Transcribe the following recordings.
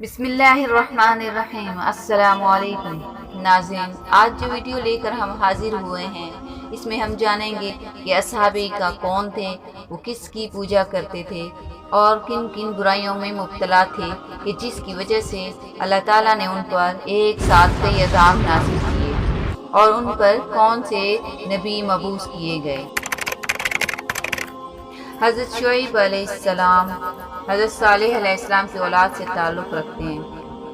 بسم اللہ الرحمن الرحیم۔ السلام علیکم ناظرین، آج جو ویڈیو لے کر ہم حاضر ہوئے ہیں اس میں ہم جانیں گے کہ اصحاب کا کون تھے، وہ کس کی پوجا کرتے تھے اور کن کن برائیوں میں مبتلا تھے کہ جس کی وجہ سے اللہ تعالیٰ نے ان پر ایک ساتھ کئی عذاب نازل کیے اور ان پر کون سے نبی مبعوث کیے گئے۔ حضرت شعیب علیہ السلام حضرت صالح علیہ السلام کی اولاد سے تعلق رکھتے ہیں۔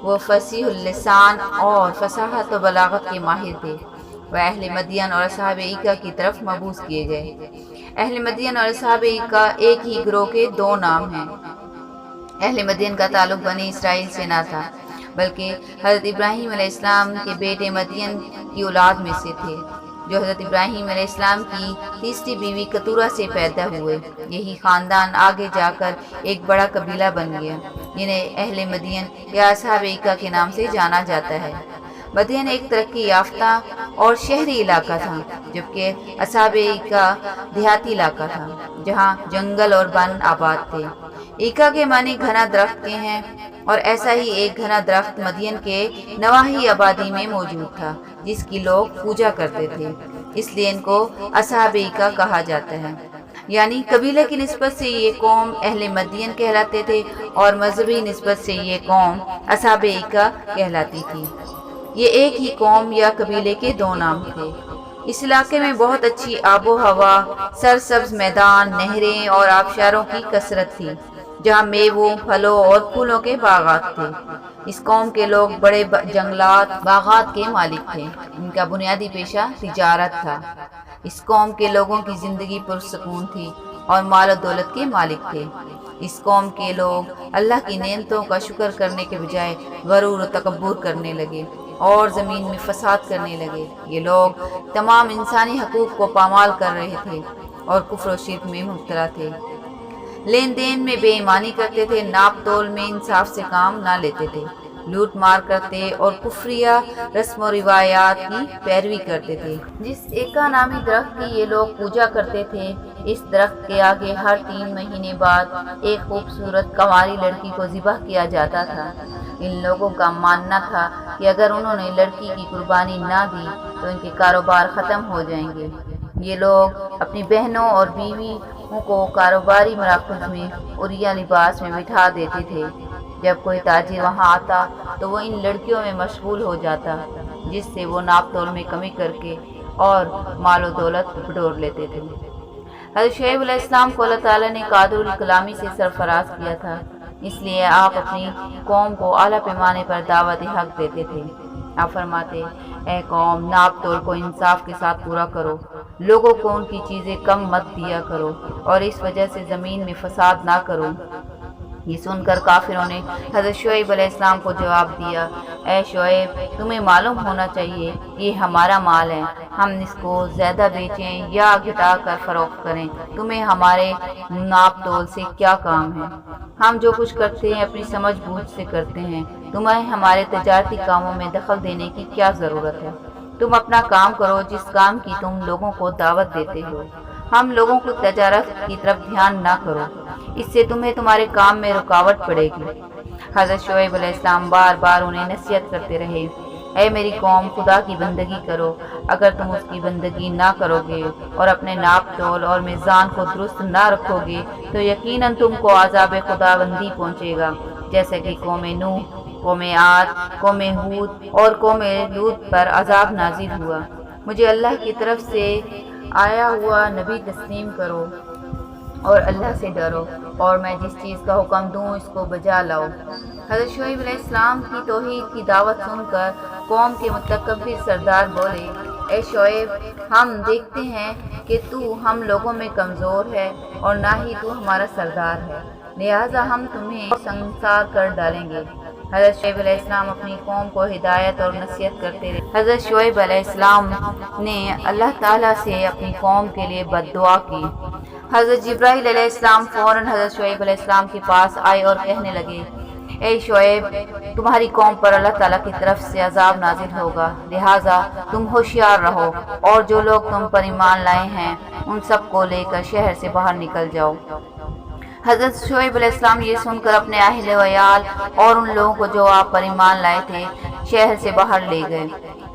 وہ فصیح اللسان اور فصاحت و بلاغت کے ماہر تھے۔ وہ اہل مدین اور اصحاب ایکا کی طرف مبعوث کیے گئے۔ اہل مدین اور اصحاب ایکا ایک ہی گروہ کے دو نام ہیں۔ اہل مدین کا تعلق بنی اسرائیل سے نہ تھا بلکہ حضرت ابراہیم علیہ السلام کے بیٹے مدین کی اولاد میں سے تھے، جو حضرت ابراہیم علیہ السلام کی تیسری بیوی کتورہ سے پیدا ہوئے۔ یہی خاندان آگے جا کر ایک بڑا قبیلہ بن گیا جنہیں اہل مدین یا اصحاب ایکا کے نام سے جانا جاتا ہے۔ مدین ایک ترقی یافتہ اور شہری علاقہ تھا، جبکہ اصحاب ایکا دیہاتی علاقہ تھا جہاں جنگل اور بن آباد تھے۔ ایکا کے معنی گھنا درخت کے ہیں، اور ایسا ہی ایک گھنا درخت مدین کے نواحی آبادی میں موجود تھا جس کی لوگ پوجا کرتے تھے، اس لیے ان کو اصحاب ایکا کہا جاتا ہے۔ یعنی قبیلے کی نسبت سے یہ قوم اہل مدین کہلاتے تھے اور مذہبی نسبت سے یہ قوم اصحاب ایکا کہلاتی تھی۔ یہ ایک ہی قوم یا قبیلے کے دو نام تھے۔ اس علاقے میں بہت اچھی آب و ہوا، سرسبز میدان، نہریں اور آبشاروں کی کثرت تھی، جہاں میووں، پھلوں اور پھولوں کے باغات تھے۔ اس قوم کے لوگ بڑے جنگلات، باغات کے مالک تھے۔ ان کا بنیادی پیشہ تجارت تھا۔ اس قوم کے لوگوں کی زندگی پرسکون تھی اور مال و دولت کے مالک تھے۔ اس قوم کے لوگ اللہ کی نعمتوں کا شکر کرنے کے بجائے غرور و تکبر کرنے لگے اور زمین میں فساد کرنے لگے۔ یہ لوگ تمام انسانی حقوق کو پامال کر رہے تھے اور کفر و شرک میں مبتلا تھے۔ لین دین میں بے ایمانی کرتے تھے، ناپ تول میں انصاف سے کام نہ لیتے تھے، لوٹ مار کرتے اور کفریہ رسم و روایات کی پیروی کرتے تھے۔ جس ایکا نامی درخت کی یہ لوگ پوجا کرتے تھے، اس درخت کے آگے ہر 3 مہینے بعد ایک خوبصورت کنواری لڑکی کو ذبح کیا جاتا تھا۔ ان لوگوں کا ماننا تھا کہ اگر انہوں نے لڑکی کی قربانی نہ دی تو ان کے کاروبار ختم ہو جائیں گے۔ یہ لوگ اپنی بہنوں اور بیویوں کو کاروباری مراکز میں عریاں لباس میں بٹھا دیتے تھے۔ جب کوئی تاجر وہاں آتا تو وہ ان لڑکیوں میں مشغول ہو جاتا، جس سے وہ ناپ تول میں کمی کر کے اور مال و دولت بٹور لیتے تھے۔ حضرت شعیب علیہ السلام کو اللہ تعالیٰ نے قادر الکلامی سے سرفراز کیا تھا، اس لیے آپ اپنی قوم کو اعلیٰ پیمانے پر دعوت حق دیتے تھے۔ آپ فرماتے، اے قوم، ناپ تول کو انصاف کے ساتھ پورا کرو، لوگوں کو ان کی چیزیں کم مت دیا کرو اور اس وجہ سے زمین میں فساد نہ کرو۔ یہ سن کر کافروں نے حضرت شعیب علیہ السلام کو جواب دیا، اے شعیب، تمہیں معلوم ہونا چاہیے یہ ہمارا مال ہے، ہم اس کو زیادہ بیچیں یا گھٹا کر فروخت کریں، تمہیں ہمارے ناپ تول سے کیا کام ہے؟ ہم جو کچھ کرتے ہیں اپنی سمجھ بوجھ سے کرتے ہیں، تمہیں ہمارے تجارتی کاموں میں دخل دینے کی کیا ضرورت ہے؟ تم اپنا کام کرو جس کام کی تم لوگوں کو دعوت دیتے ہو، ہم لوگوں کو تجارت کی طرف دھیان نہ کرو، اس سے تمہیں تمہارے کام میں رکاوٹ پڑے گی۔ حضرت شعیب علیہ السلام بار بار انہیں نصیحت کرتے رہے، اے میری قوم، خدا کی بندگی کرو، اگر تم اس کی بندگی نہ کرو گے اور اپنے ناپ تول اور میزان کو درست نہ رکھو گے تو یقیناً تم کو عذاب خداوندی پہنچے گا، جیسا کہ قوم نوح، قوم عاد، قوم ہود اور قوم لوط پر عذاب نازل ہوا۔ مجھے اللہ کی طرف سے آیا ہوا نبی تسلیم کرو اور اللہ سے ڈرو، اور میں جس چیز کا حکم دوں اس کو بجا لاؤ۔ حضرت شعیب علیہ السلام کی توحید کی دعوت سن کر قوم کے متکبر سردار بولے، اے شعیب، ہم دیکھتے ہیں کہ تو ہم لوگوں میں کمزور ہے اور نہ ہی تو ہمارا سردار ہے، لہٰذا ہم تمہیں سنسار کر ڈالیں گے۔ حضرت شعیب علیہ السلام اپنی قوم کو ہدایت اور نصیحت کرتے رہے۔ حضرت شعیب علیہ السلام نے اللہ تعالیٰ سے اپنی قوم کے لیے بد دعا کی۔ حضرت جبرائیل علیہ السلام فوراً حضرت شعیب علیہ السلام کے پاس آئے اور کہنے لگے، اے شعیب، تمہاری قوم پر اللہ تعالیٰ کی طرف سے عذاب نازل ہوگا، لہٰذا تم ہوشیار رہو اور جو لوگ تم پر ایمان لائے ہیں ان سب کو لے کر شہر سے باہر نکل جاؤ۔ حضرت شعیب علیہ السلام یہ سن کر اپنے اہل و عیال اور ان لوگوں کو جو آپ پر ایمان لائے تھے شہر سے باہر لے گئے۔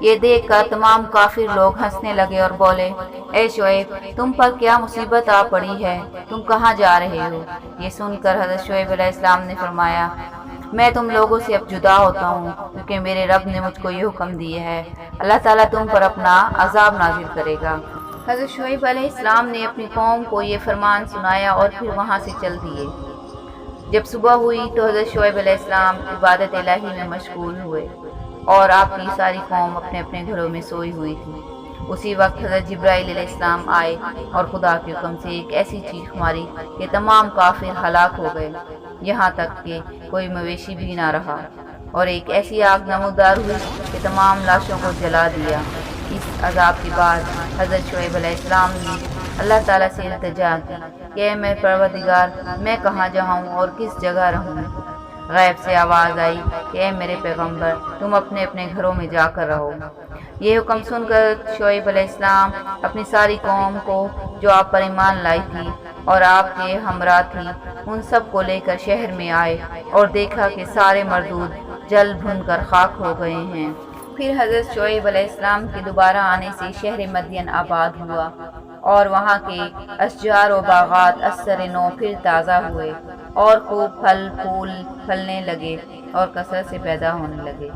یہ دیکھ کر تمام کافر لوگ ہنسنے لگے اور بولے، اے شعیب، تم پر کیا مصیبت آ پڑی ہے؟ تم کہاں جا رہے ہو؟ یہ سن کر حضرت شعیب علیہ السلام نے فرمایا، میں تم لوگوں سے اب جدا ہوتا ہوں کیونکہ میرے رب نے مجھ کو یہ حکم دیا ہے، اللہ تعالیٰ تم پر اپنا عذاب نازل کرے گا۔ حضرت شعیب علیہ السلام نے اپنی قوم کو یہ فرمان سنایا اور پھر وہاں سے چل دیے۔ جب صبح ہوئی تو حضرت شعیب علیہ السلام عبادت الہی میں مشغول ہوئے اور آپ کی ساری قوم اپنے اپنے گھروں میں سوئی ہوئی تھی۔ اسی وقت حضرت جبرائیل علیہ السلام آئے اور خدا کے حکم سے ایک ایسی چیخ ماری کہ تمام کافر ہلاک ہو گئے، یہاں تک کہ کوئی مویشی بھی نہ رہا، اور ایک ایسی آگ نمودار ہوئی کہ تمام لاشوں کو جلا دیا۔ اس عذاب کے بعد حضرت شعیب علیہ السلام نے اللہ تعالیٰ سے التجا کی کہ اے میرے پروردگار، میں کہاں جاؤں اور کس جگہ رہوں؟ غیب سے آواز آئی کہ اے میرے پیغمبر، تم اپنے اپنے گھروں میں جا کر رہو۔ یہ حکم سن کر شعیب علیہ السلام اپنی ساری قوم کو جو آپ پر ایمان لائی تھی اور آپ کے ہمراہ تھی، ان سب کو لے کر شہر میں آئے اور دیکھا کہ سارے مردود جل بھن کر خاک ہو گئے ہیں۔ پھر حضرت شعیب علیہ السلام کے دوبارہ آنے سے شہر مدین آباد ہوا اور وہاں کے اشجار و باغات ازسر نو پھر تازہ ہوئے اور خوب پھل پھول پھلنے لگے اور کثرت سے پیدا ہونے لگے۔